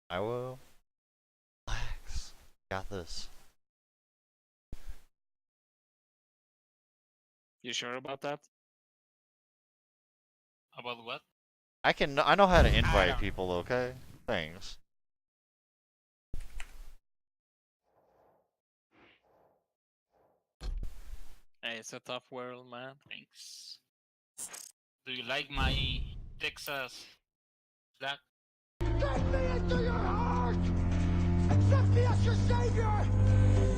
I will. Relax. Got this. You sure about that? About what? I know how to I invite don't- people, okay? Thanks. Hey, it's a tough world, man. Thanks. Do you like my Texas flag? Take me into your heart! Accept me as your savior!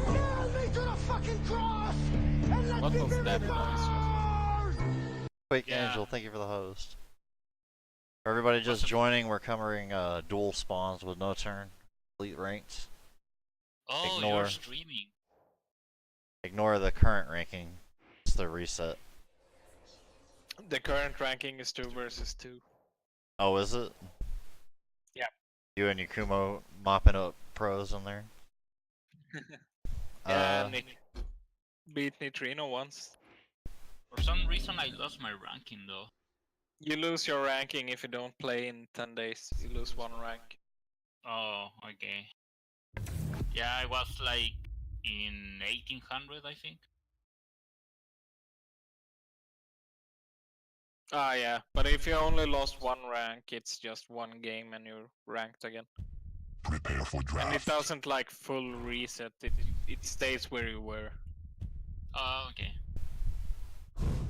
Nail me to the fucking cross! And let What me was be that reborn! Quick Yeah. Angel, thank you for the host. For everybody just joining, we're covering dual spawns with NotueRn. Elite ranked. Oh, Ignore. you're streaming. Ignore the current ranking. It's the reset. The current ranking is 2 versus 2. Oh, is it? Yeah. You and Yakumo mopping up pros in there? Yeah, Nick beat Neutrino once. For some reason, I lost my ranking though. You lose your ranking if you don't play in 10 days. You lose 1 rank. Oh, okay. Yeah, I was like in 1800, I think. Ah, yeah. But if you only lost 1 rank, it's just 1 game and you're ranked again. Prepare for And it doesn't like full reset. It stays where you were. Oh, okay.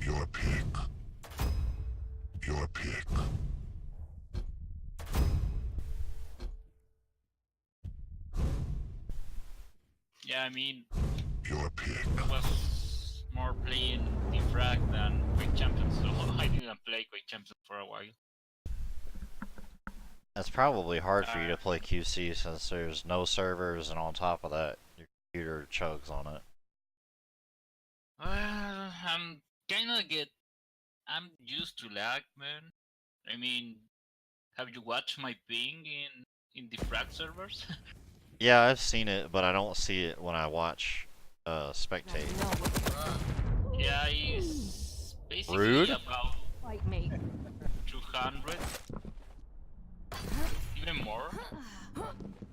Your pick. Your pick. Yeah, I mean, Your pick. I was more playing Defrag than Quick Champions, so I didn't play Quick Champions for a while. It's probably hard for you to play QC since there's no servers, and on top of that, your computer chugs on it. I'm I'm used to lag, man. I mean, have you watched my ping in Defrag servers? Yeah, I've seen it, but I don't see it when I watch spectate. Yeah, it's basically Rude? about Fight me. 200, even more.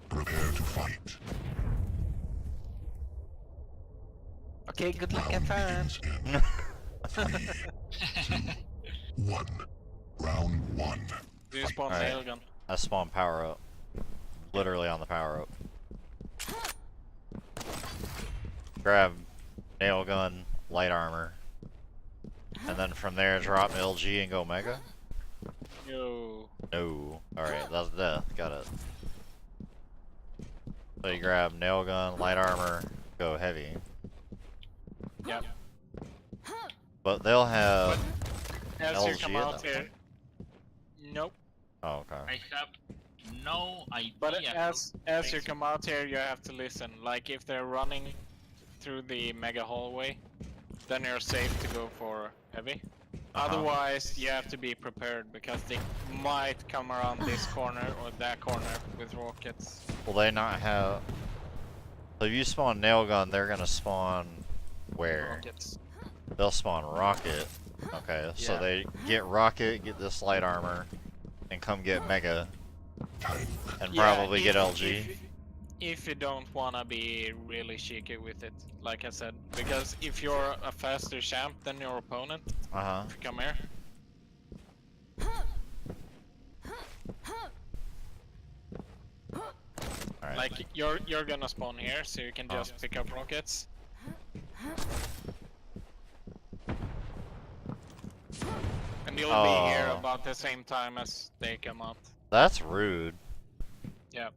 Prepare to fight. Okay, good luck, Round fun. begins in 3, 2, 1. Round 1. Do you spawn Alright. nail gun? I spawn power up. Literally on the power up. Grab nail gun, light armor. And then from there drop LG and go mega? Yo. No. Alright, that's death. Got it. So you grab nail gun, light armor, go heavy. Yep. But they'll have As you LG come at out that here. Nope. Oh, okay. I have no idea. But as you come out here, you have to listen. Like if they're running through the mega hallway, then you're safe to go for heavy. Otherwise, you have to be prepared because they might come around this corner or that corner with rockets. Will they not have... So if you spawn nail gun, they're gonna spawn where? Rockets. They'll spawn rocket. Okay, so Yeah. they get rocket, get this light armor, and come get mega, and Yeah, probably get LG. If you don't wanna be really cheeky with it, like I said, because if you're a faster champ than your opponent, Uh-huh. if you come here. Alright. Like you're gonna spawn here, so you can just pick up rockets. And you'll be here about the same time as they come out. That's rude. Yeah.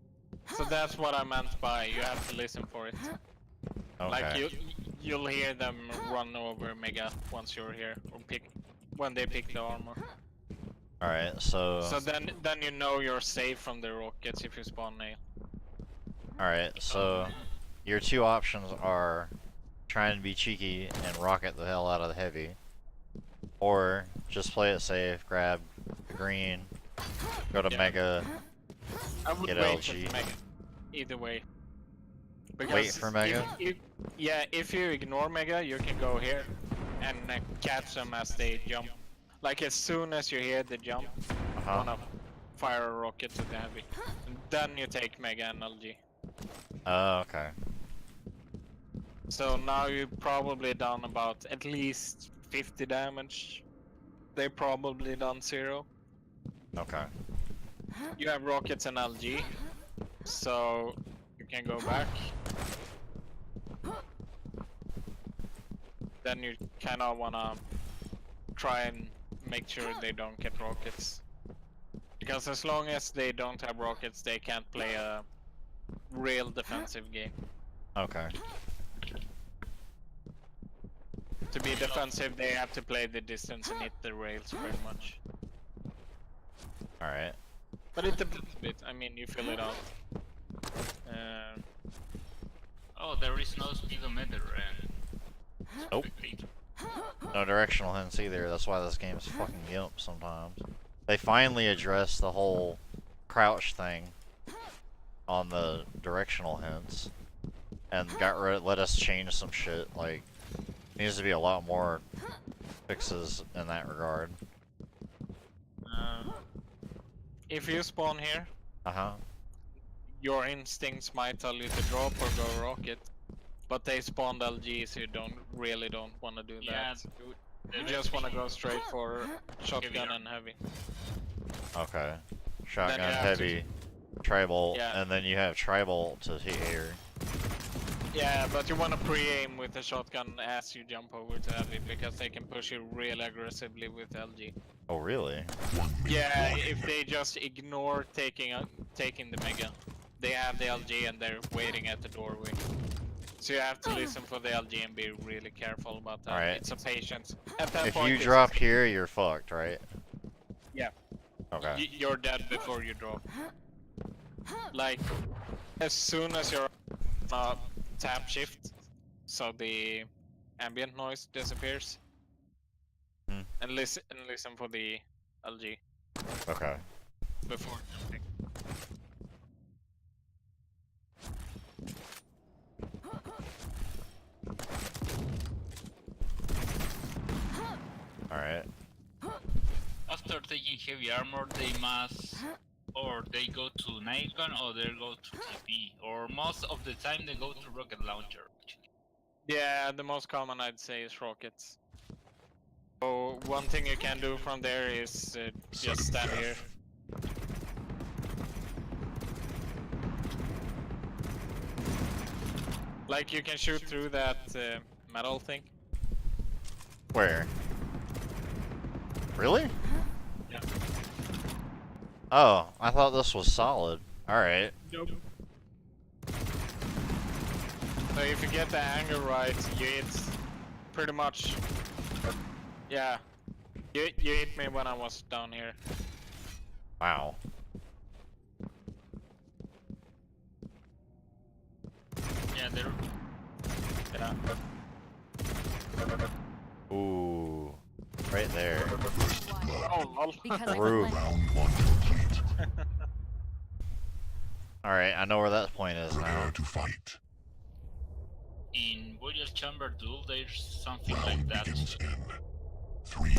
So that's what I meant by you have to listen for it. Okay. Like you'll hear them run over Mega once you're here, or when they pick the armor. Alright, so... So then you know you're safe from the rockets if you spawn nail. Alright, so... Your two options are trying to be cheeky and rocket the hell out of the heavy. Or just play it safe, grab the green, go to mega, I would get wait LG. for Mega. Either way. Wait for Mega? If you ignore Mega, you can go here and catch them as they jump. Like as soon as you hear the jump, wanna fire a rocket to the heavy. And then you take Mega and LG. Oh, okay. So now you've probably done about at least 50 damage. They probably done 0. Okay. You have rockets and LG, so you can go back. Then you kind of wanna try and make sure they don't get rockets. Because as long as they don't have rockets, they can't play a real defensive game. Okay. To be defensive, they have to play the distance and hit the rails pretty much. Alright. But it depends a bit. I mean, you fill it out. Oh, there is no speedometer and. Nope. No directional hints either. That's why this game's fucking gimp sometimes. They finally addressed the whole crouch thing on the directional hints and let us change some shit. Like, needs to be a lot more fixes in that regard. If you spawn here, your instincts might tell you to drop or go rocket. But they spawned LG, so you don't want to do Yeah, that. You just want to go straight for shotgun and heavy. Okay. Shotgun, Then you have heavy, tribal, Yeah. and then you have tribal to here. Yeah, but you want to pre-aim with the shotgun as you jump over to heavy, because they can push you real aggressively with LG. Oh, really? Yeah, if they just ignore taking the Mega. They have the LG and they're waiting at the doorway. So you have to listen for the LG and be really careful about that. Alright. It's a patience. At that If point, you it's drop here, you're fucked, right? Yeah. Okay. You're dead before you drop. Like, as soon as you're tap shift, so the ambient noise disappears. And listen for the LG Okay. before jumping. Alright. After taking heavy armor, they must, or they go to night gun, or they go to TP, or most of the time they go to rocket launcher. Actually. Yeah, the most common I'd say is rockets. So one thing you can do from there is just stand here. Like you can shoot through that metal thing. Where? Really? Yeah. Oh, I thought this was solid. Alright. Nope. So if you get the angle right, you hit pretty much. Yeah. You hit me when I was down here. Wow. Yeah, they're. Yeah. Ooh. Right there. Oh, lol. Because I Rude. went Round one complete. Alright, I know where that point is now. Prepare to fight. In Voyager's Chamber Duel, there's something like Round that. begins in 3,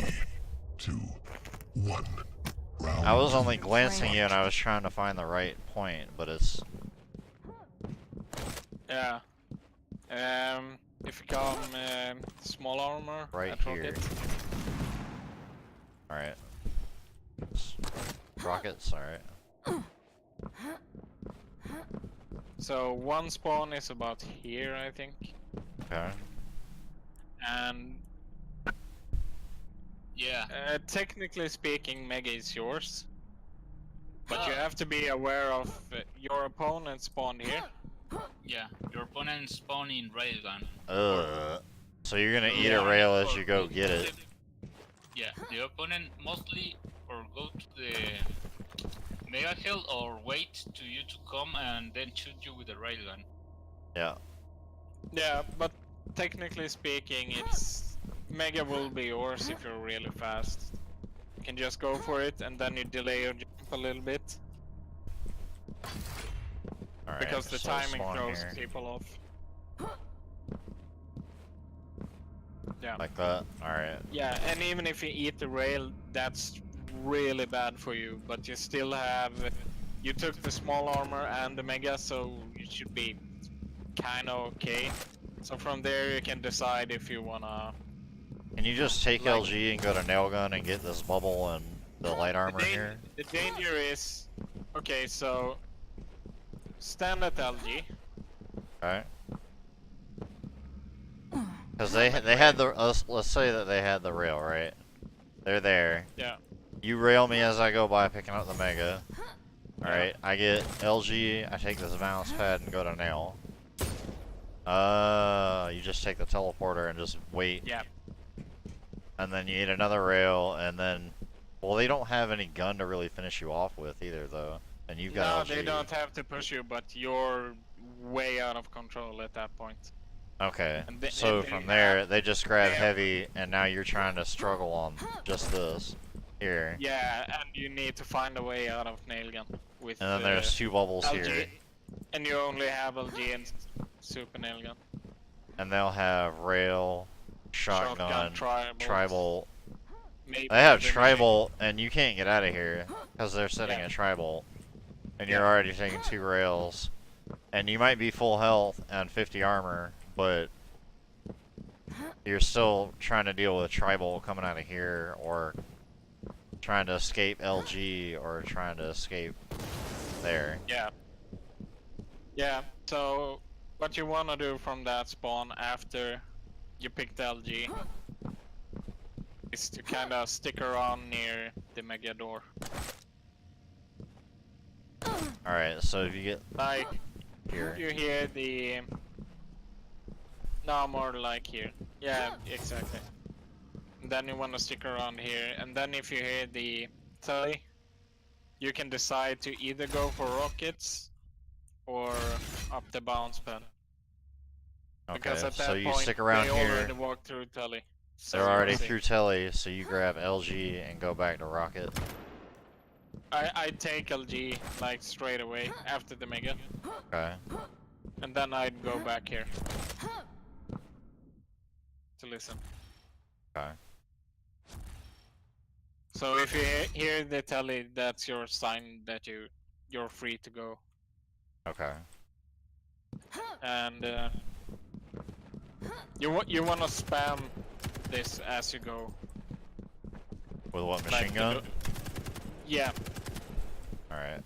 2, 1. Round I was only begins. glancing you and I was trying to find the right point, but it's... Yeah. If you come small armor Right at here. rocket. Alright. Rockets, alright. So one spawn is about here, I think. Okay. And Yeah. technically speaking, Mega is yours. But you have to be aware of your opponent spawned here. Yeah, your opponent spawn in railgun. So you're gonna eat Yeah. a rail as Or you go go get to it. Yeah, the opponent mostly or go to the mega hill or wait to you to come and then shoot you with a railgun. Yeah. Yeah, but technically speaking, it's Mega will be yours if you're really fast. You can just go for it and then you delay your jump a little bit. Alright. Because the so timing spawn throws here. people off. Yeah. Like that? Alright. Yeah, and even if you eat the rail, that's really bad for you, but you still have. You took the small armor and the mega, so you should be kind of okay. So from there you can decide if you wanna. Can you just take Like- LG and go to nail gun and get this bubble and the light armor here? The danger is, okay, so stand at LG. Alright. Because they had the let's say that they had the rail, right? They're there. Yeah. You rail me as I go by picking up the mega. Alright, I get LG, I take this balance pad and go to nail. You just take the teleporter and just wait. Yeah. And then you need another rail, and then... Well, they don't have any gun to really finish you off with either, though. And you've got No, LG. they don't have to push you, but you're way out of control at that point. Okay, And they- so and they from there, have- they just grab they have- heavy, and now you're trying to struggle on just this. Here. Yeah, and you need to find a way out of nail gun with. And then there's two bubbles LG, here. and you only have LG and super nail gun. And they'll have rail, shotgun, tribal. Maybe They have the tribal, and you can't get out of here because they're setting Yeah. a tribal, and you're Yeah. already taking 2 rails, and you might be full health and 50 armor, but you're still trying to deal with tribal coming out of here, or trying to escape LG, or trying to escape there. Yeah. Yeah. So what you wanna do from that spawn after you picked LG is to kind of stick around near the mega door. All right, so if you get Like here, you hear the. No, more like here. Yeah, exactly. And then you wanna stick around here, and then if you hear the telly, you can decide to either go for rockets or up the bounce pad. Because okay, at that so you point, stick around they here. already walked through telly. So They're you're already safe. through telly, so you grab LG and go back to rocket. I take LG like straight away after the mega, Okay. and then I'd go back here to listen. Okay. So if you hear the telly, that's your sign that you're free to go. Okay. And you wanna spam this as you go. With what, Like machine gun? Yeah, Alright.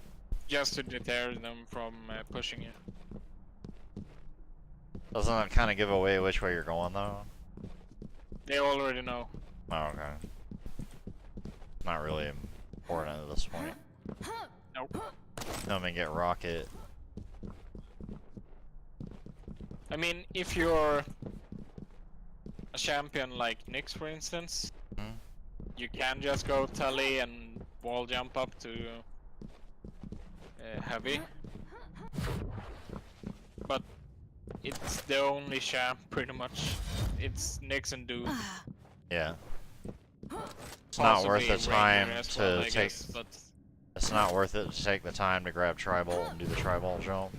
just to deter them from pushing you. Doesn't that kind of give away which way you're going, though? They already know. Oh, okay. Not really important at this point. Nope. Come and get rocket. I mean, if you're a champion like Nyx, for instance, Hmm? you can just go telly and wall jump up to heavy. But it's the only champ, pretty much. It's Nyx and Dude. Yeah. It's not worth the Possibly time Ranger as to well, I take. guess, but It's not worth it to take the time to grab tribal and do the tribal jump.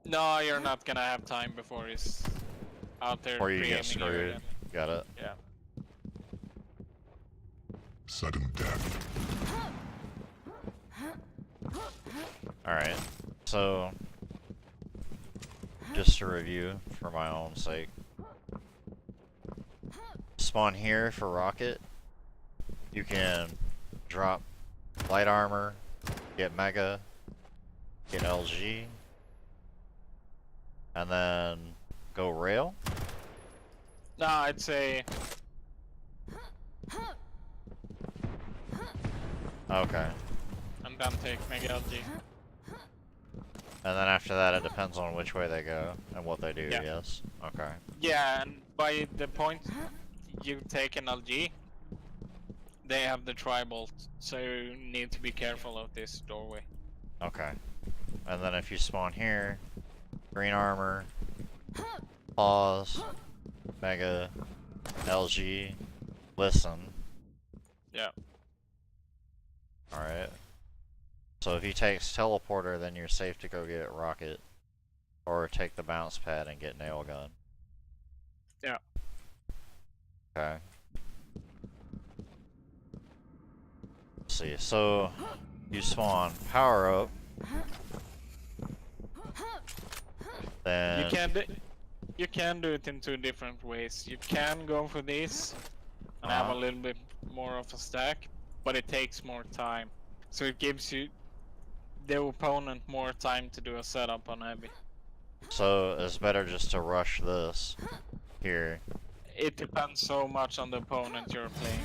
no, you're not gonna have time before he's out there. Or you get pre-aiming you screwed. again. Got it. Yeah. Sudden death. Alright. So, just to review for my own sake. Spawn here for rocket. You can drop light armor, get mega, get LG, and then go rail. No, I'd say Okay. and then take Mega LG. And then after that, it depends on which way they go and what they do, Yeah. yes? Okay. Yeah, and by the point you take an LG, they have the tribal, so you need to be careful of this doorway. Okay. And then if you spawn here, green armor, pause, mega, LG, listen. Yeah. Alright. So if he takes teleporter, then you're safe to go get rocket. Or take the bounce pad and get nail gun. Yeah. Okay. see. So you spawn power up, then You can do it in two different ways. You can go for these and have a little bit more of a stack, but it takes more time. So it gives you the opponent more time to do a setup on heavy. so it's better just to rush this here It depends so much on the opponent you're playing.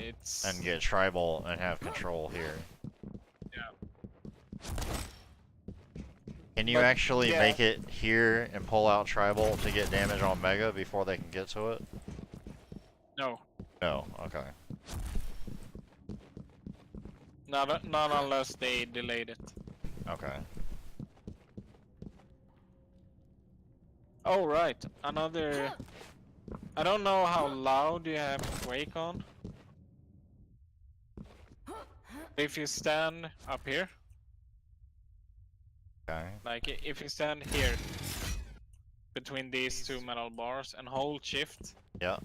It's and get tribal and have control here. yeah. Can you But, actually yeah. make it here and pull out tribal to get damage on Mega before they can get to it? No, No, okay. not unless they delayed it. Okay. Oh right, another. I don't know how loud you have Quake on. If you stand up here, Okay. like if you stand here between these two metal bars and hold shift, Yeah.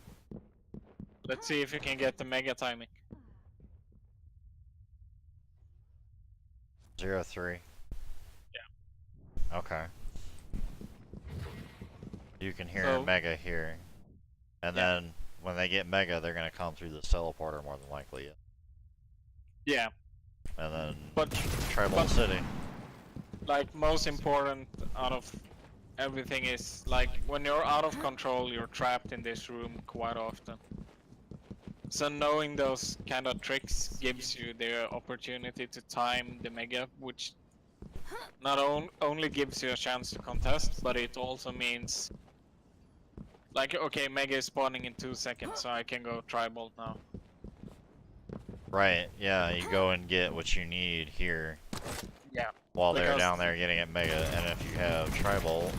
let's see if you can get the mega timing. 0-3. Yeah. Okay. You can hear So- Mega here. And Yeah. then when they get Mega, they're gonna come through this teleporter more than likely. Yeah, And then but Tribal City. like most important out of everything is like when you're out of control, you're trapped in this room quite often. So knowing those kind of tricks gives you the opportunity to time the mega, which not only gives you a chance to contest, but it also means like, okay, mega is spawning in 2 seconds, so I can go tribal now. Right, yeah, you go and get what you need here Yeah. while they're Because- down there getting at Mega, and if you have Tribal,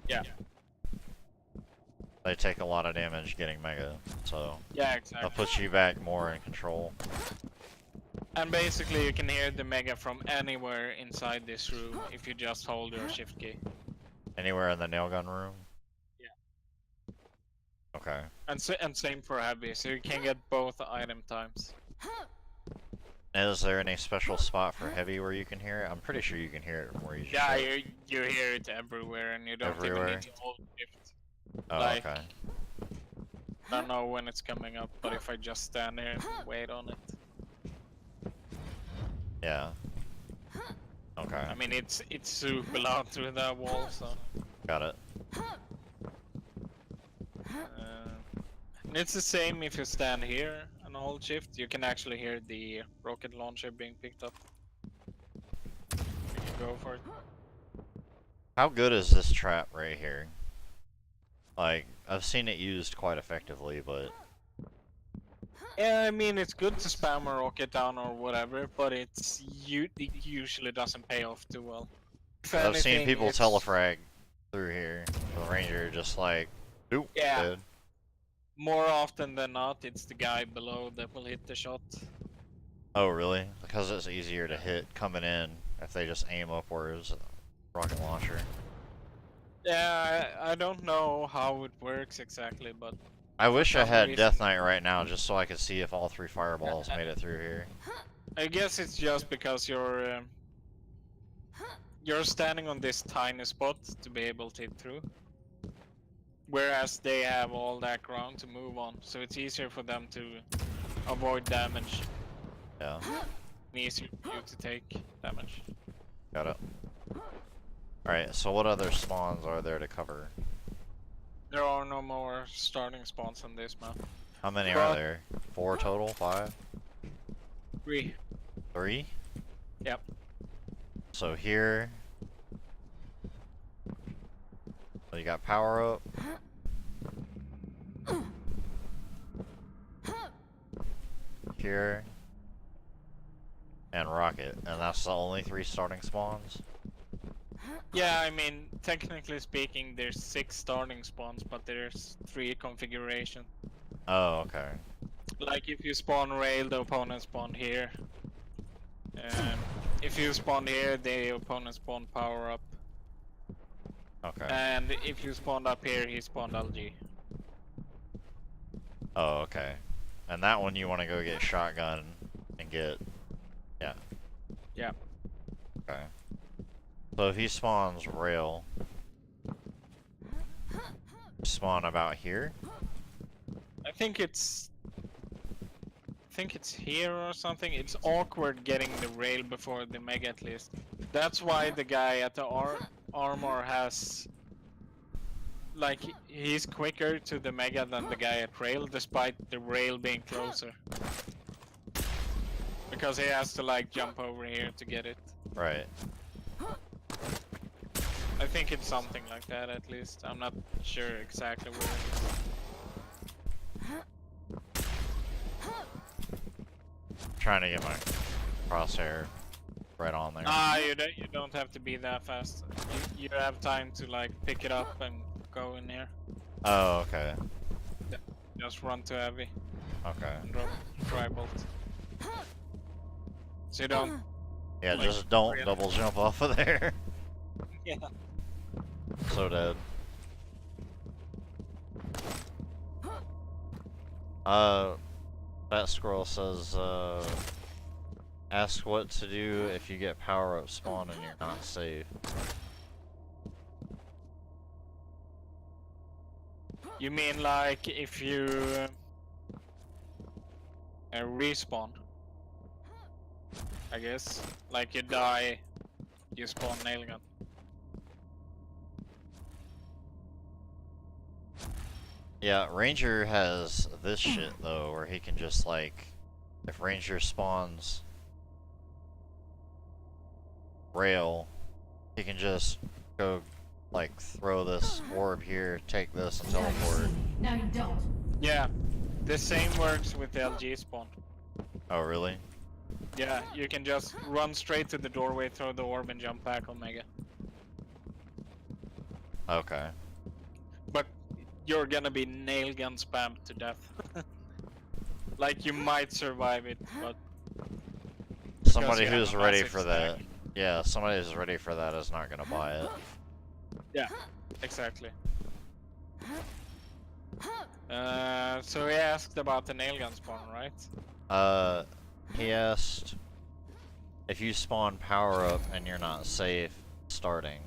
Yeah. they take a lot of damage getting Mega, so Yeah, that exactly. puts you back more in control. And basically you can hear the mega from anywhere inside this room if you just hold your shift key. Anywhere in the nail gun room? Yeah. Okay. And same for heavy, so you can get both item times. Is there any special spot for heavy where you can hear it? I'm pretty sure you can hear it from where you just Yeah, shot. you hear it everywhere, and you don't even Everywhere? need to hold shift. Oh, like- okay. I don't know when it's coming up, but if I just stand here and wait on it. Yeah. Okay, I mean, it's super loud through that wall, so. got it. And it's the same if you stand here and hold shift. You can actually hear the rocket launcher being picked up. You can go for it. How good is this trap right here? Like, I've seen it used quite effectively, but Yeah, I mean, it's good to spam a rocket down or whatever, but it usually doesn't pay off too well. If I've seen anything, people it's- telefrag through here. The Ranger just like, oop, Yeah. dead. More often than not, it's the guy below that will hit the shot. Oh, really? Because it's easier to hit coming in if they just aim upwards. Rocket launcher. Yeah, I don't know how it works exactly, but I wish I some had reason- Death Knight right now just so I could see if all 3 fireballs made it through here. I guess it's just because you're standing on this tiny spot to be able to hit through, whereas they have all that ground to move on, so it's easier for them to avoid damage, Yeah, and easier for you to take damage. got it. Alright, so what other spawns are there to cover? There are no more starting spawns on this map. How many Well- are there? 4 total? 5? 3. 3? Yep. So here... So you got power up. Here. And rocket. And that's the only 3 starting spawns? Yeah, I mean, technically speaking, there's 6 starting spawns, but there's 3 configuration. Oh, okay. Like if you spawn rail, the opponent spawn here. If you spawn here, the opponent spawn power up. Okay. And if you spawned up here, he spawned LG. Oh, okay. And that one you want to go get shotgun and get, yeah. Yeah. Okay. So if he spawns rail, spawn about here. I think it's here or something. It's awkward getting the rail before the mega at least. That's why the guy at the armor has like he's quicker to the mega than the guy at rail, despite the rail being closer. Because he has to like jump over here to get it. Right. I think it's something like that at least. I'm not sure exactly where it is. Trying to get my crosshair right on there. Ah, you don't have to be that fast. You have time to like pick it up and go in here. Oh, okay. Just run to heavy Okay. and drop tri-bolt. So you don't. Yeah, Like, just don't really? double jump off of there. Yeah. So dead. That scroll says, ask what to do if you get power up spawn and you're not safe. You mean like if you respawn? I guess. Like you die, you spawn nail gun. Yeah, Ranger has this shit though, where he can just like, if Ranger spawns rail, he can just go like throw this orb here, take this and teleport. Now you don't. Yeah, the same works with the LG spawn. Oh really? Yeah, you can just run straight to the doorway, throw the orb, and jump back on Mega. Okay. But you're gonna be nail gun spammed to death. Like you might survive it, but Somebody you have who's a ready massive for stack. that. Yeah, somebody who's ready for that is not gonna buy it. Yeah, exactly. So he asked about the nail gun spawn, right? He asked if you spawn power up and you're not safe starting.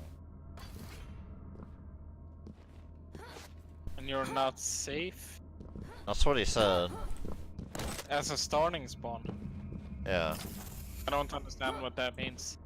And you're not safe That's what he said. as a starting spawn. Yeah. I don't understand what that means.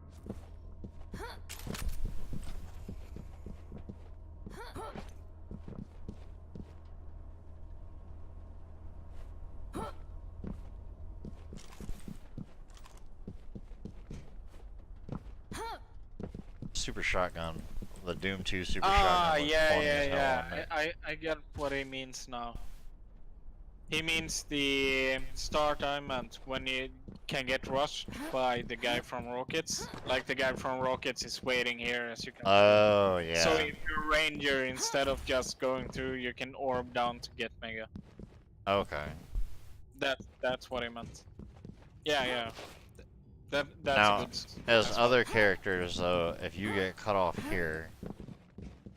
Super shotgun. The Doom 2 super Ah, shotgun. looks yeah, funny yeah, as hell yeah. on it. I get what he means now. He means the start time and when you can get rushed by the guy from Rockets. Like the guy from Rockets is waiting here, as you can see. Oh, yeah. So if you're Ranger, instead of just going through, you can orb down to get Mega. Okay. That's what he meant. Yeah, yeah. That's Now, a good. as that's other characters, though, if you get cut off here,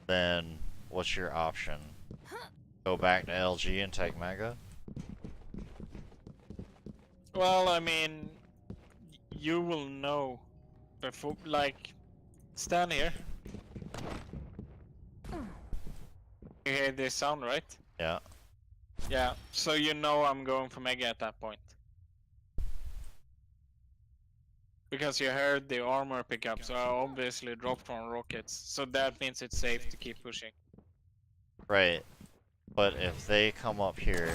then what's your option? Go back to LG and take Mega? Well, I mean, you will know before, like, stand here. You hear this sound, right? Yeah. Yeah, so you know I'm going for Mega at that point. Because you heard the armor pick up, so I obviously dropped from rockets. So that means it's safe to keep pushing. Right. But if they come up here,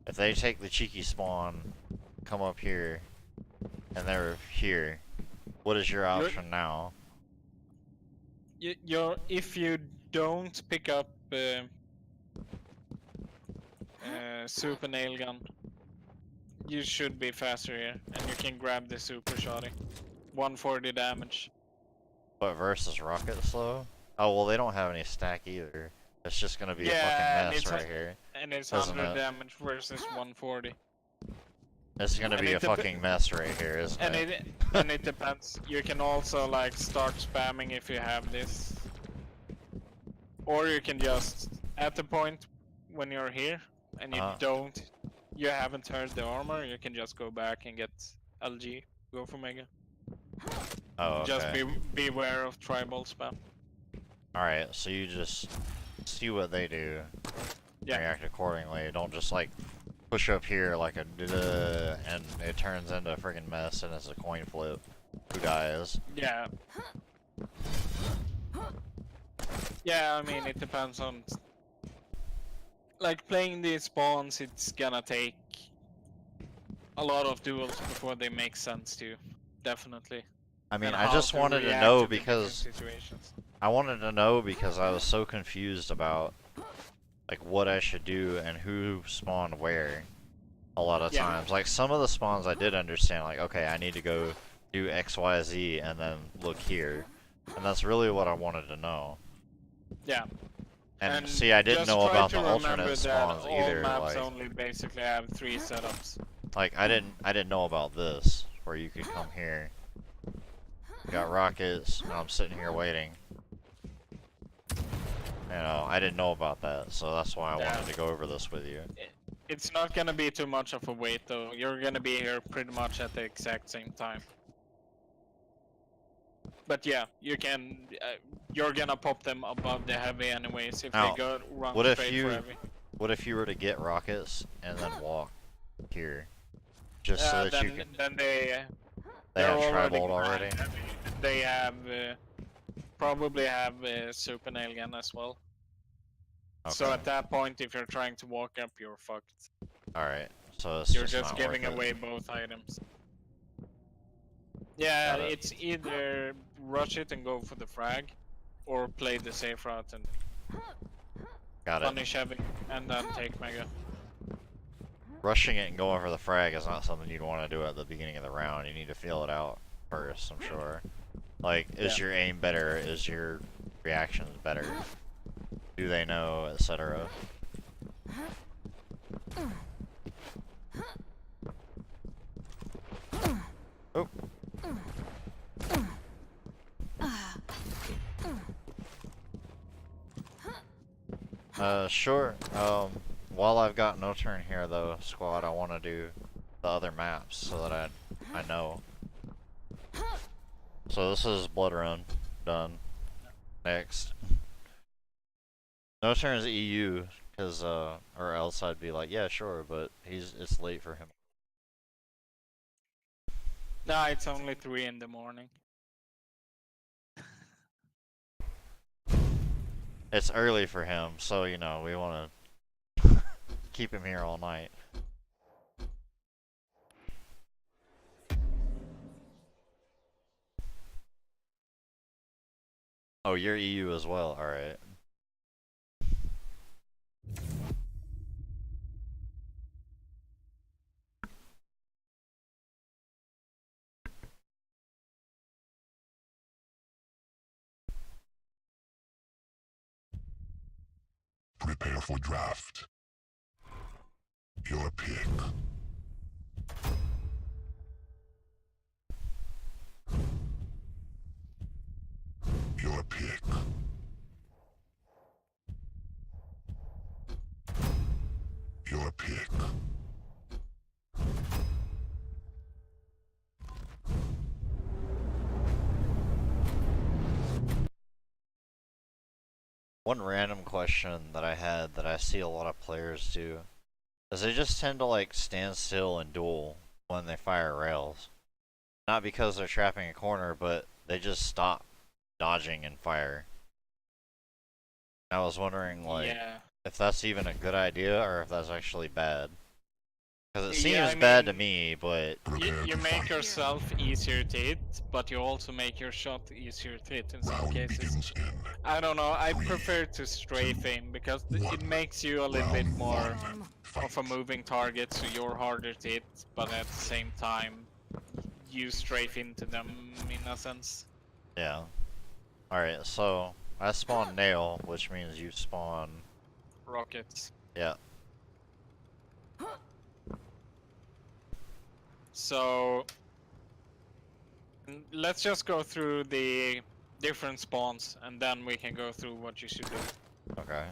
if they take the cheeky spawn, come up here, and they're here, what is your option now? If you don't pick up super nail gun, you should be faster here, and you can grab the super shotty. 140 damage. But versus rocket slow? Oh, well, they don't have any stack either. It's just gonna be a Yeah, fucking mess right here. And it's Doesn't 100 it? damage versus 140. It's gonna And be it a dep- fucking mess right here, isn't And it? it depends. You can also like start spamming if you have this. Or you can just, at the point when you're here, and you haven't heard the armor, you can just go back and get LG. Go for Mega. Oh, Just okay. beware of tribal spam. Alright, so you just see what they do, Yeah. react accordingly. Don't just like push up here like a duh, and it turns into a friggin' mess and it's a coin flip. Who dies? Yeah. Yeah, I mean, it depends on... Like, playing these spawns, it's gonna take a lot of duels before they make sense to you. Definitely. I mean, And I how just wanted to react know the different because situations. I wanted to know because I was so confused about like what I should do and who spawned where a lot of Yeah. times. Like some of the spawns I did understand, like, okay, I need to go do XYZ and then look here. And that's really what I wanted to know. Yeah. And see, I didn't just know try about to the remember alternate that spawns all either. maps Like, only basically have 3 setups. I didn't know about this, where you could come here. You got rockets, and I'm sitting here waiting. You know, I didn't know about that, so that's why I Yeah. wanted to go over this with you. It's not gonna be too much of a wait though. You're gonna be here pretty much at the exact same time. But yeah, you can. You're gonna pop them above the heavy anyways if Now, they go run what if straight you- for heavy. What if you were to get rockets and then walk here? Just so that then, you can... then They they're have already tri-bolt already? behind heavy. They have probably have super nail gun as well. So Okay. at that point, if you're trying to walk up, you're fucked. Alright, so it's You're just just not giving worth it. away both items. Yeah, Got it. it's either rush it and go for the frag, or play the safe route and Got it. punish heavy, and then take mega. Rushing it and going for the frag is not something you'd want to do at the beginning of the round. You need to feel it out first, I'm sure. Like, is Yeah. your aim better? Is your reactions better? Do they know, etc.? Oh. Sure. While I've got NotueRn here, though, squad, I want to do the other maps so that I know. So this is Blood Run, done. Next. NotueRn's EU, cause or else I'd be like, yeah, sure, but it's late for him. Nah, it's only 3 in the morning. It's early for him, so you know we want to keep him here all night. Oh, you're EU as well. All right. Prepare for draft. Your pick. Your pick. Your pick. One random question that I had that I see a lot of players do is they just tend to like stand still and duel when they fire rails. Not because they're trapping a corner, but they just stop dodging and fire. I was wondering like Yeah. if that's even a good idea or if that's actually bad. Because it Yeah, seems I bad to mean- me, but Prepare You to make fight. yourself easier to hit, but you also make your shot easier to hit in some Round cases. begins in I don't know, I prefer to strafe aim because it makes you a little bit round more one. of a moving target, so you're harder to hit, but at the same time, you strafe into them in a sense. yeah. Alright, so I spawn nail, which means you spawn. Rockets. Yeah. So let's just go through the different spawns and then we can go through what you should do. Okay.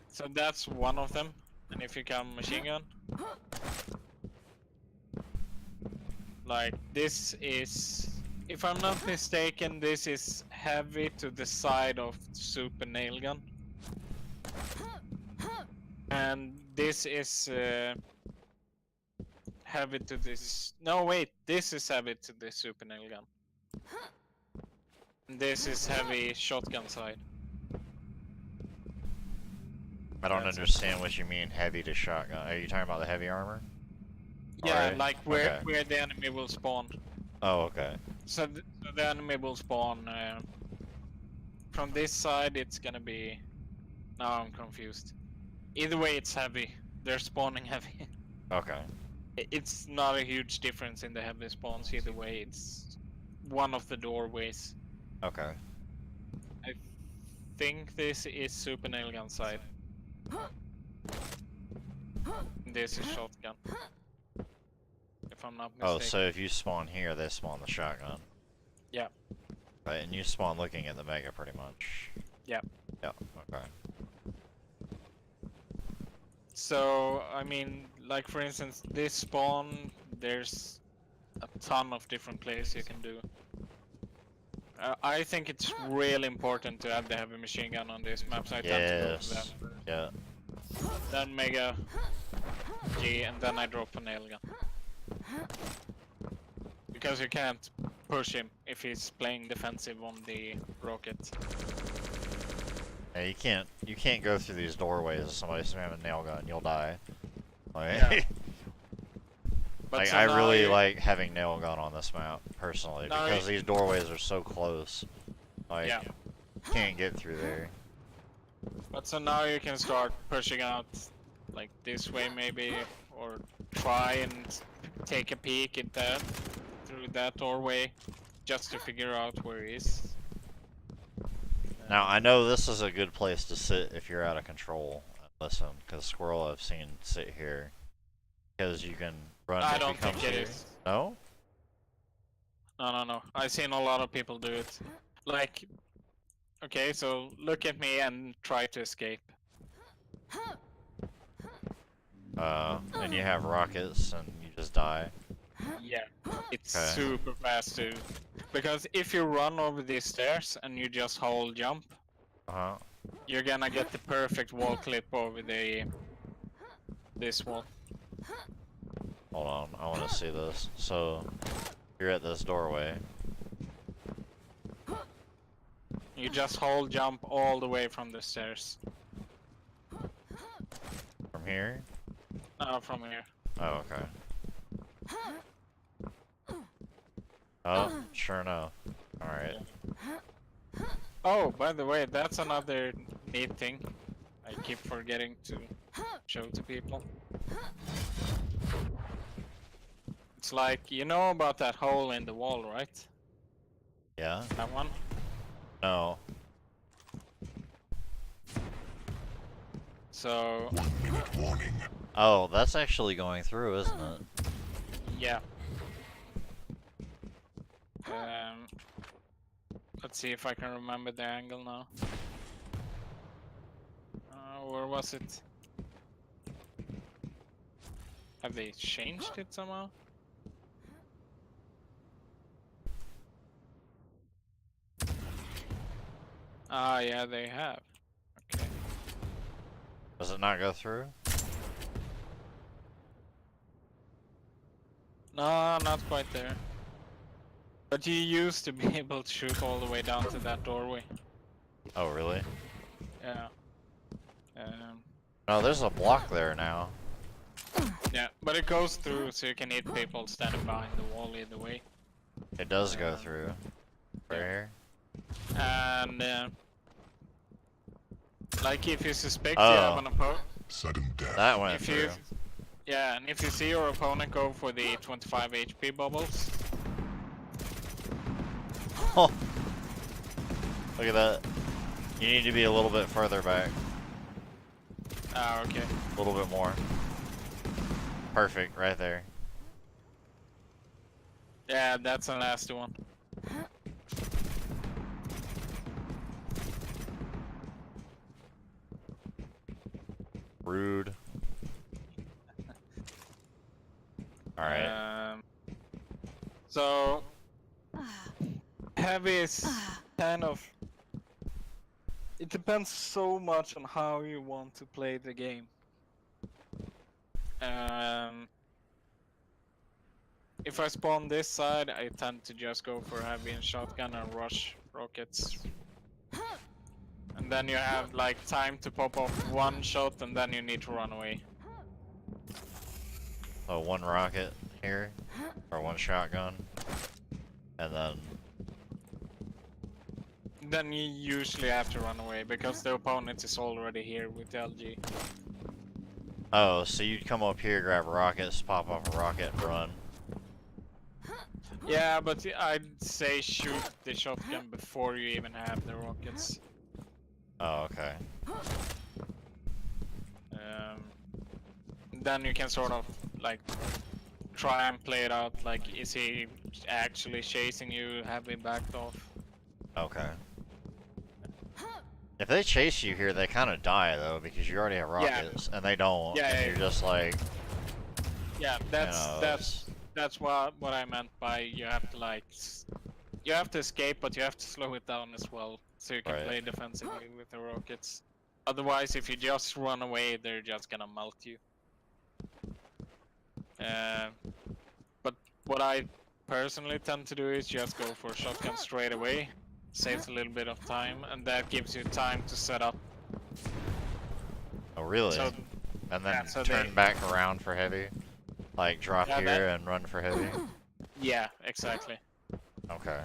So that's one of them. and if you come machine gun, like this is, if I'm not mistaken, this is heavy to the side of super nail gun, and this is heavy to this. No, wait, this is heavy to the super nail gun. And this is heavy shotgun side. I don't That's it. understand what you mean heavy to shotgun. Are you talking about the heavy armor? Yeah, Alright, like okay. where the enemy will spawn. Oh, okay. So the enemy will spawn from this side. It's gonna be. Now I'm confused. Either way, it's heavy. They're spawning heavy. Okay. It's not a huge difference in the heavy spawns either way. It's one of the doorways. Okay. I think this is super nail gun side. This is shotgun. If I'm not mistaken. Oh, so if you spawn here, they spawn the shotgun. Yeah. Right, and you spawn looking at the mega pretty much. Yeah. Yeah, okay. So, I mean, like for instance, this spawn, there's a ton of different plays you can do. I think it's really important to have the heavy machine gun on this map, so I tend to go for that. Yes. Yeah. Then Mega G, and then I drop a nail gun. Because you can't push him if he's playing defensive on the rocket. Yeah, you can't go through these doorways if somebody's spamming nail gun, you'll die. Like, Yeah. But like so I now really you- like having nail gun on this map, personally, Now because you- these doorways are so close. Like, Yeah. can't get through there. But so now you can start pushing out, like this way maybe, or try and take a peek at that, through that doorway, just to figure out where he is. Now, I know this is a good place to sit if you're out of control. Listen, because Squirrel I've seen sit here. Because you can run I if don't he comes think it here. is. No? No. I've seen a lot of people do it. Like, okay, so look at me and try to escape. And you have rockets and you just die. Yeah. It's Okay. super fast too. Because if you run over these stairs and you just hold jump, Uh-huh. you're gonna get the perfect wall clip over this wall. Hold on, I want to see this. So, you're at this doorway. You just hold jump all the way from the stairs. From here? From here. Oh, okay. Oh, sure enough. Alright. Oh, by the way, that's another neat thing I keep forgetting to show to people. It's like, you know about that hole in the wall, right? Yeah? That one? No. So, 1 minute warning. Oh, that's actually going through, isn't it? yeah. Let's see if I can remember the angle now. Where was it? Have they changed it somehow? Ah, yeah, they have. Okay. Does it not go through? No, not quite there. But you used to be able to shoot all the way down to that doorway. Oh, really? Yeah. No, there's a block there now. Yeah, but it goes through, so you can hit people standing behind the wall either way. It does go through. Right here? And like if you suspect you Oh. have an opponent, Sudden death. That went if through. you, yeah, and if you see your opponent go for the 25 HP bubbles, Oh. Look at that. You need to be a little bit further back. ah, okay. A little bit more. Perfect, right there. Yeah, that's the last one. Rude. So heavy is kind of. It depends so much on how you want to play the game. If I spawn this side, I tend to just go for heavy and shotgun and rush rockets. And then you have like time to pop off one shot and then you need to run away. So one rocket here, or one shotgun, and Then you usually have to run away because the opponent is already here with the LG. oh, so you'd come up here, grab rockets, pop off a rocket, and run. Yeah, but I'd say shoot the shotgun before you even have the rockets. Oh, okay. Then you can sort of like try and play it out. Like, is he actually chasing you? Have he backed off? Okay. If they chase you here, they kind of die though because you already have rockets, and they don't. Yeah, and yeah, you're just like, yeah. That's what I meant by you have to like you have to escape, but you have to slow it down as well, so you can Right. play defensively with the rockets. Otherwise, if you just run away, they're just gonna melt you. But what I personally tend to do is just go for shotgun straight away. Saves a little bit of time, and that gives you time to set up. oh really? So, And then yeah, so turn back around for heavy, like drop Yeah, here and run for heavy. yeah, exactly. Okay.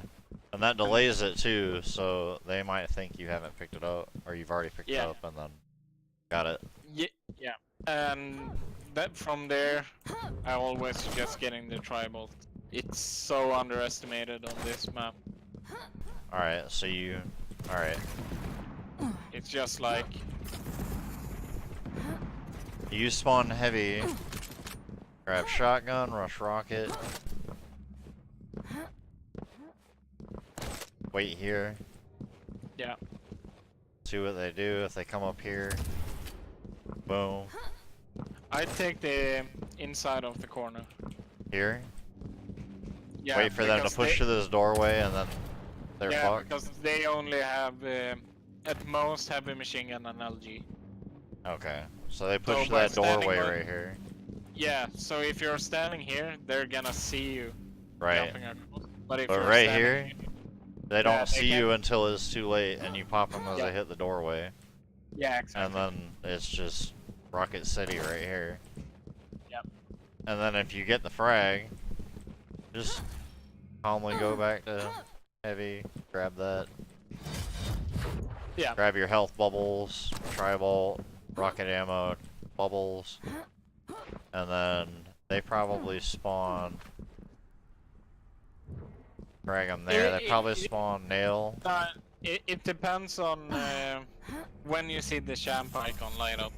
And that delays it too, so they might think you haven't picked it up, or you've already picked it Yeah. up and then got it. Yeah, and that from there, I always suggest getting the tribal. It's so underestimated on this map. Alright, so you... Alright. It's just like, You spawn heavy, grab shotgun, rush rocket. Wait here. yeah, See what they do. If they come up here, boom. I take the inside of the corner. Here. Yeah, Wait for them to because push through this doorway and then they're Yeah, fucked. because they only have at most heavy machine gun and LG. Okay. So they So push by that standing doorway on- right here. Yeah, so if you're standing here, they're gonna see you Right. jumping across. But if But you're right standing here, they don't they see can't- you until it's too late and you pop them as Yeah. they hit the doorway. yeah, exactly. And then it's just Rocket City right here. Yep. And then if you get the frag, just calmly go back to heavy, grab that. Yeah. Grab your health bubbles, tri-bolt, rocket ammo, bubbles. And then they probably spawn. Frag them there. They probably spawn nail. It depends on when you see the champ icon light up.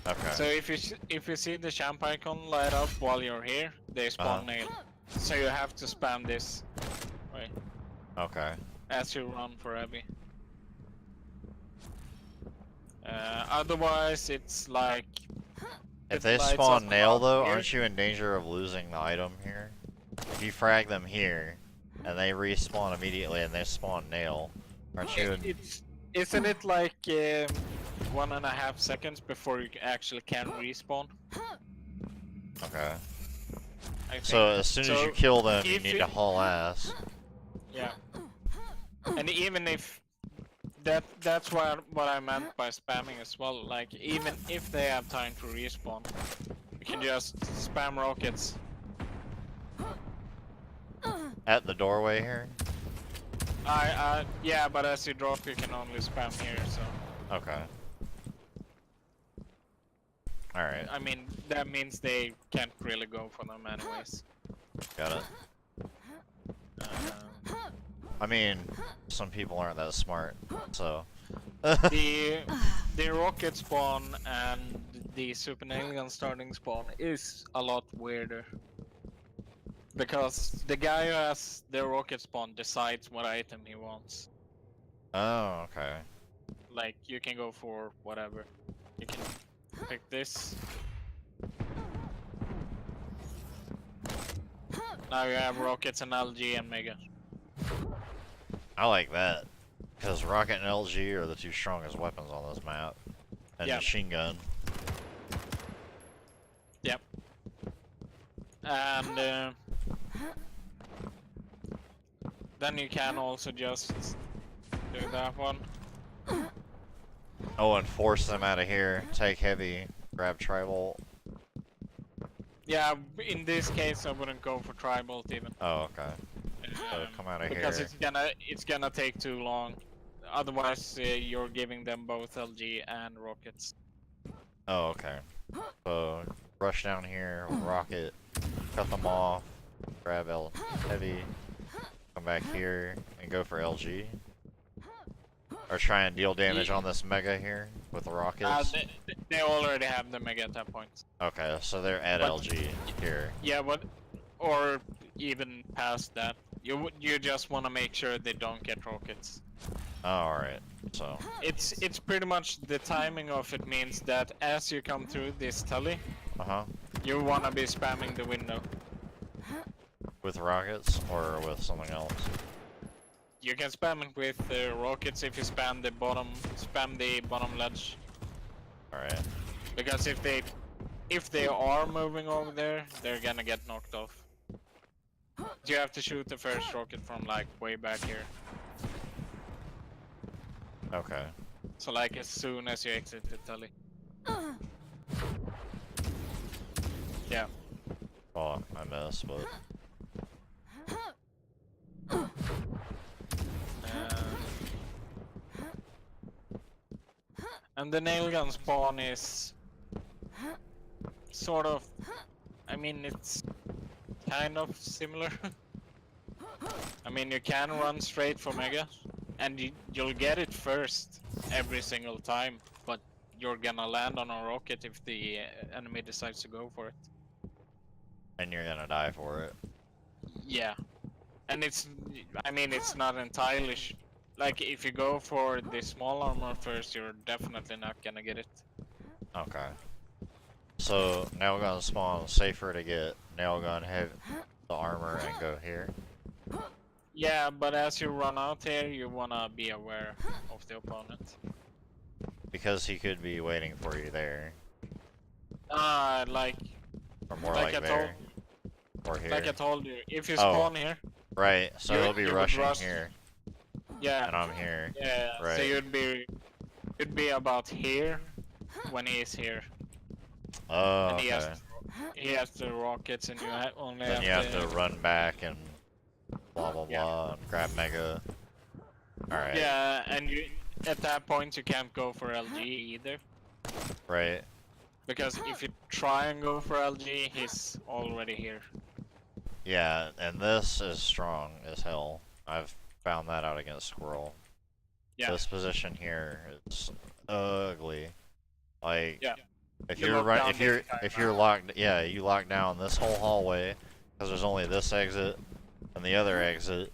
Okay. So if you see the champ icon light up while you're here, they spawn nail. So you have to spam this way Okay. as you run for heavy. Otherwise, it's like If it they lights spawn up nail up though, here. aren't you in danger of losing the item here? If you frag them here, and they respawn immediately and they spawn nail, aren't you in... Isn't it like 1.5 seconds before you actually can respawn? Okay. I think. So as soon as So you kill them, you if need it- to haul ass. Yeah. And even if that's what I meant by spamming as well. Like even if they have time to respawn, you can just spam rockets. At the doorway here? Yeah, but as you drop, you can only spam here. So Okay. Alright, I mean that means they can't really go for them anyways. got it. Uh, I mean, some people aren't that smart, so... the rocket spawn and the super nail gun starting spawn is a lot weirder. Because the guy who has the rocket spawn decides what item he wants. Oh, okay. Like, you can go for whatever. You can pick this. Now you have rockets and LG and Mega. I like that. Because rocket and LG are the two strongest weapons on this map. And Yeah. machine gun. Yep. And then you can also just do that one. Oh, and force them out of here. Take heavy. Grab tribal. Yeah, in this case I wouldn't go for tribal even. Oh, okay. So come out of Because here. it's gonna take too long. Otherwise, you're giving them both LG and rockets. Oh, okay. So rush down here, rocket, cut them off, grab heavy, come back here, and go for LG. Or try and deal damage on this mega here with the rockets. They already have the mega at that point. Okay, so they're at But- LG here. Yeah, but or even past that. You just want to make sure they don't get rockets. Oh, alright. So, It's pretty much the timing of it means that as you come through this telly, uh-huh. you want to be spamming the window. With rockets or with something else? You can spam it with rockets if you spam the bottom ledge. Alright. Because if they are moving over there, they're gonna get knocked off. You have to shoot the first rocket from like way back here. Okay. So like as soon as you exit the telly. Yeah. Well, I missed, but... And the nail gun spawn is sort of, I mean, it's kind of similar. I mean, you can run straight for Mega, and you'll get it first every single time, but you're gonna land on a rocket if the enemy decides to go for it. And you're gonna die for it. Yeah. And I mean, it's not entirely like, if you go for the small armor first, you're definitely not gonna get it. Okay. So, nail gun spawn safer to get nail gun, have the armor, and go here. Yeah, but as you run out here, you wanna be aware of the opponent. Because he could be waiting for you there. Like Or more Like like, I there. Or here. I told you, if you Oh. spawn here, Right, so You- he'll be you would rushing rush- here, yeah, and I'm here. yeah, so right. you'd be about here when he's here, Oh, and okay. he has the rockets, and you only Then you have to run back and blah blah Yeah. blah and grab mega. Alright. Yeah, and at that point you can't go for LG either, Right. because if you try and go for LG, he's already here. Yeah, and this is strong as hell. I've found that out against Squirrel. Yeah. This position here is ugly. Like, Yeah. if You you're lock run, down if the you're entire if you're locked, yeah, you lock down this whole hallway because there's only this exit and the other exit,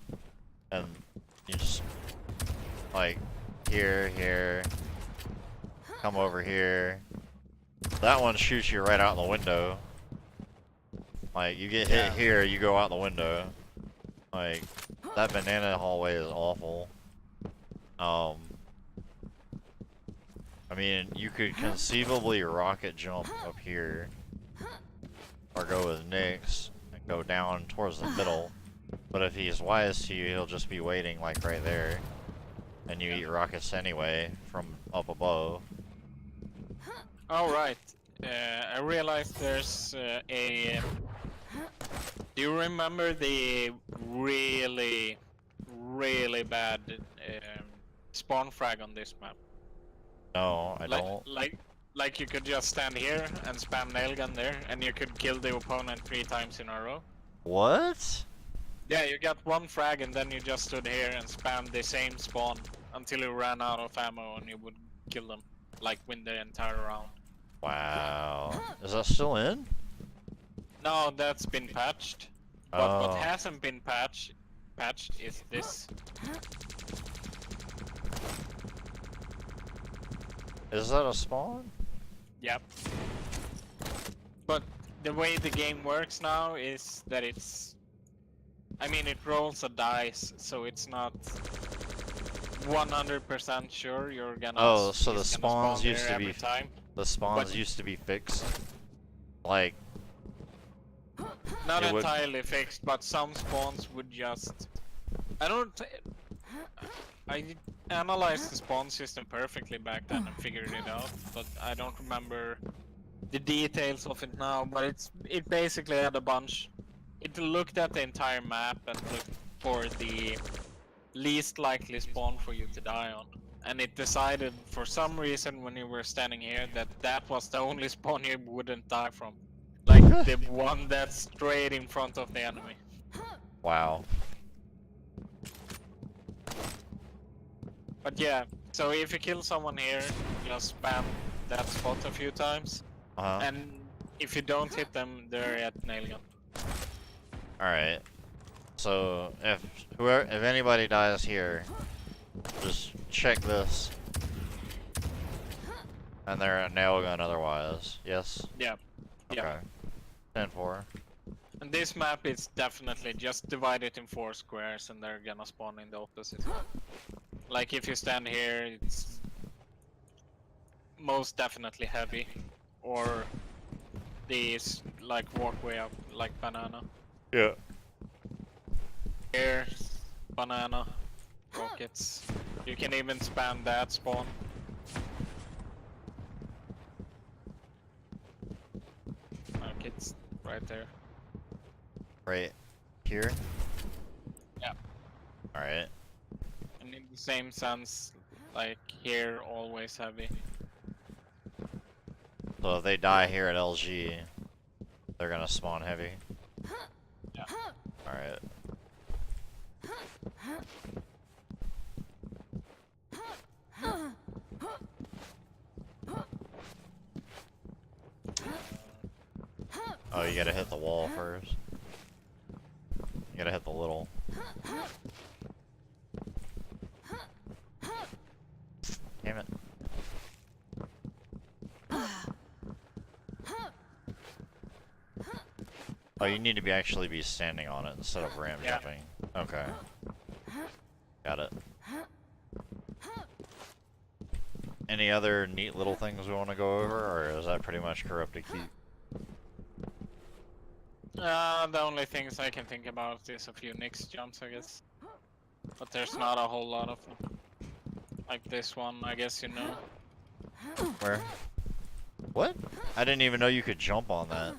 and you just like here, come over here. That one shoots you right out the window. Like, you get hit Yeah. here, you go out the window. Like, that banana hallway is awful. I mean, you could conceivably rocket jump up here, or go with Nyx and go down towards the middle. But if he's wise to you, he'll just be waiting like right there, and you eat rockets anyway from up above. All right. I realized there's a. Do you remember the really bad spawn frag on this map? No, I Like, don't. like you could just stand here and spam nail gun there, and you could kill the opponent 3 times in a row. What? Yeah, you got one frag, and then you just stood here and spammed the same spawn until you ran out of ammo, and you would kill them, like win the entire round. Wow. Is that still in? No, that's been patched. But Oh. what hasn't been patched is this. Is that a spawn? Yep. But the way the game works now is that it's I mean, it rolls a dice, so it's not 100% sure you're gonna. Oh, so the he's gonna spawns spawn used there to every be time. the spawns But- used to be fixed. Like Not it would- entirely fixed, but some spawns would just. I don't. I analyzed the spawn system perfectly back then and figured it out, but I don't remember the details of it now. But it basically had a bunch. It looked at the entire map and looked for the least likely spawn for you to die on. And it decided for some reason when you were standing here that that was the only spawn you wouldn't die from. Like the one that's straight in front of the enemy. wow. But yeah, so if you kill someone here, just spam that spot a few times. Uh-huh. And if you don't hit them, they're at nail gun. Alright. So if anybody dies here, just check this. And they're at nail gun otherwise. Yes? Yeah. Okay. Yeah. 10-4. And this map is definitely just divide it in 4 squares and they're gonna spawn in the opposite. Like if you stand here, it's most definitely heavy. Or these like walkway up like banana. Yeah. Here, banana, rockets. You can even spam that spawn. Rockets right there. Right here? Yeah. Alright. And in the same sense, like here, always heavy. So if they die here at LG, they're gonna spawn heavy. Yeah. Alright. Oh, you gotta hit the wall first. You gotta hit the little. Damn it. Oh, you need to actually be standing on it instead of ram Yeah. jumping. Okay. Got it. Any other neat little things we want to go over, or is that pretty much corrupted keep? The only things I can think about is a few Nyx jumps, I guess. But there's not a whole lot of them. Like this one, I guess you know. Where? What? I didn't even know you could jump on that.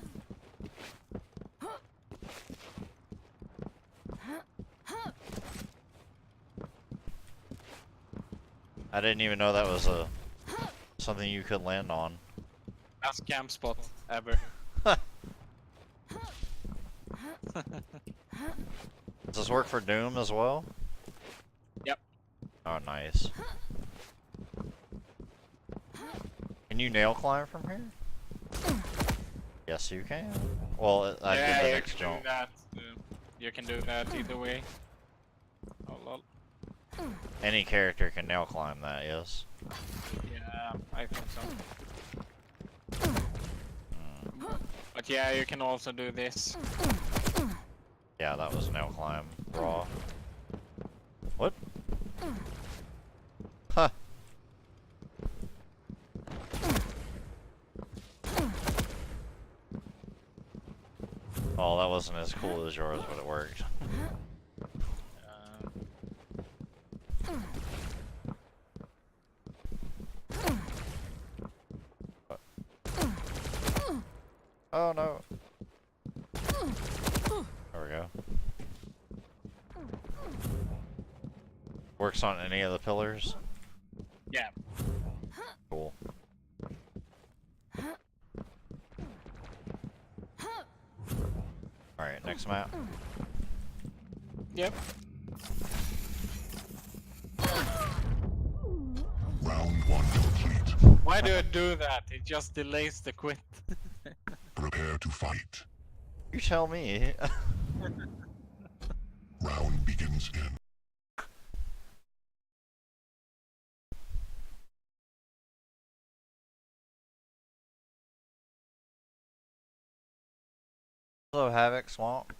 I didn't even know that was something you could land on. Best camp spot ever. Does this work for Doom as well? Yep. Oh, nice. Can you nail climb from here? Yes, you can. Well, I yeah, did the you next can jump. do that. You can do that either way. Oh lol. Any character can nail climb that, yes. Yeah, I think so. Hmm. But yeah, you can also do this. Yeah, that was nail climb raw. What? Huh. Oh, that wasn't as cool as yours, but it worked. Oh no. There we go. Works on any of the pillars? Yeah. Cool. Alright, next map. Yep. Round 1 complete. Why do it do that? It just delays the quit. Prepare to fight. You tell me. Round begins in Hello, Havoc Swamp.